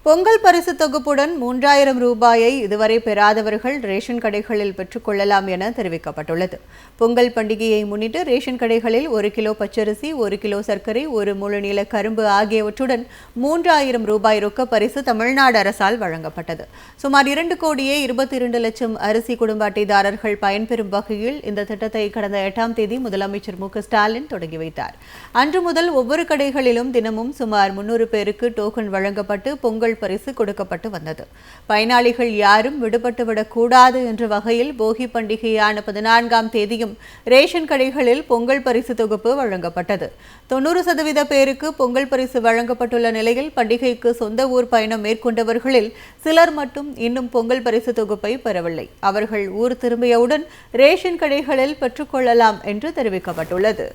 பொங்கல் பரிசு தொகுப்புடன் 3000 ரூபாயை இதுவரை பெறாதவர்கள் ரேஷன் கடைகளில் பெற்றுக்கொள்ளலாம் என தெரிவிக்கப்பட்டுள்ளது. பொங்கல் பண்டிகையை முன்னிட்டு ரேஷன் கடைகளில் 1 கிலோ பச்சரிசி, 1 கிலோ சர்க்கரை, 1 முழு நீள கரும்பு ஆகியவற்றுடன் 3000 ரூபாய் ரொக்க பரிசு தமிழ்நாடு அரசால் வழங்கப்பட்டது. சுமார் 2 கோடியே 22 லட்சம் அரிசி குடும்ப அட்டைதாரர்கள் பயன்பெறும் வகையில் இந்த திட்டத்தை கடந்த 8ஆம் தேதி முதலமைச்சர் மு.க.ஸ்டாலின் தொடங்கி வைத்தார். அன்று முதல் ஒவ்வொரு கடைகளிலும் தினமும் சுமார் 300 பேருக்கு டோக்கன் வழங்கப்பட்டு பொங்கல் பரிசு கொடுக்கப்பட்டு வந்தது. பயனாளிகள் யாரும் விடுபட்டுவிடக் கூடாது என்ற வகையில் போகி பண்டிகையான 14ஆம் தேதியும் ரேஷன் கடைகளில் பொங்கல் பரிசு தொகுப்பு வழங்கப்பட்டது. 90% பேருக்கு பொங்கல் பரிசு வழங்கப்பட்டுள்ள நிலையில் பண்டிகைக்கு சொந்த ஊர் பயணம் மேற்கொண்டவர்களில் சிலர் மட்டும் இன்னும் பொங்கல் பரிசு தொகுப்பை பெறவில்லை. அவர்கள் ஊர் திரும்பியவுடன் ரேஷன் கடைகளில் பெற்றுக்கொள்ளலாம் என்று தெரிவிக்கப்பட்டுள்ளது.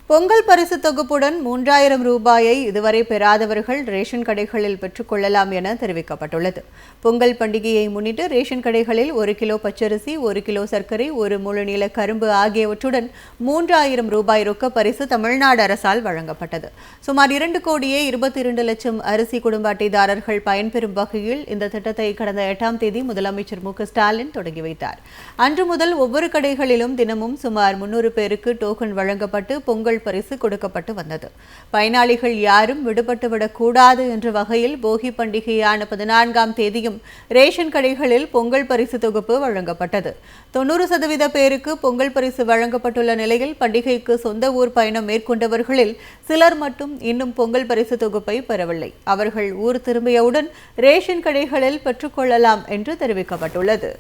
பொங்கல் பரிசு தொகுப்புடன் 3000 ரூபாயை இதுவரை பெறாதவர்கள் ரேஷன் கடைகளில் பெற்றுக்கொள்ளலாம் என தெரிவிக்கப்பட்டுள்ளது. பொங்கல் பண்டிகையை முன்னிட்டு ரேஷன் கடைகளில் 1 கிலோ பச்சரிசி, 1 கிலோ சர்க்கரை, 1 முழு நீள கரும்பு ஆகியவற்றுடன் 3000 ரூபாய் ரொக்க பரிசு தமிழ்நாடு அரசால் வழங்கப்பட்டது. சுமார் 2 கோடியே 22 லட்சம் அரிசி குடும்ப அட்டைதாரர்கள் பயன்பெறும் வகையில் இந்த திட்டத்தை கடந்த 8ஆம் தேதி முதலமைச்சர் மு.க.ஸ்டாலின் தொடங்கி வைத்தார். அன்று முதல் ஒவ்வொரு கடைகளிலும் தினமும் சுமார் 300 பேருக்கு டோக்கன் வழங்கப்பட்டு பொங்கல் பரிசு கொடுக்கப்பட்டு வந்தது. பயனாளிகள் யாரும் விடுபட்டுவிடக் கூடாது என்ற வகையில் போகி பண்டிகையான 14ஆம் தேதியும் ரேஷன் கடைகளில் பொங்கல் பரிசு தொகுப்பு வழங்கப்பட்டது. 90% பேருக்கு பொங்கல் பரிசு வழங்கப்பட்டுள்ள நிலையில் பண்டிகைக்கு சொந்த ஊர் பயணம் மேற்கொண்டவர்களில் சிலர் மட்டும் இன்னும் பொங்கல் பரிசு தொகுப்பை பெறவில்லை. அவர்கள் ஊர் திரும்பியவுடன் ரேஷன் கடைகளில் பெற்றுக்கொள்ளலாம் என்று தெரிவிக்கப்பட்டுள்ளது.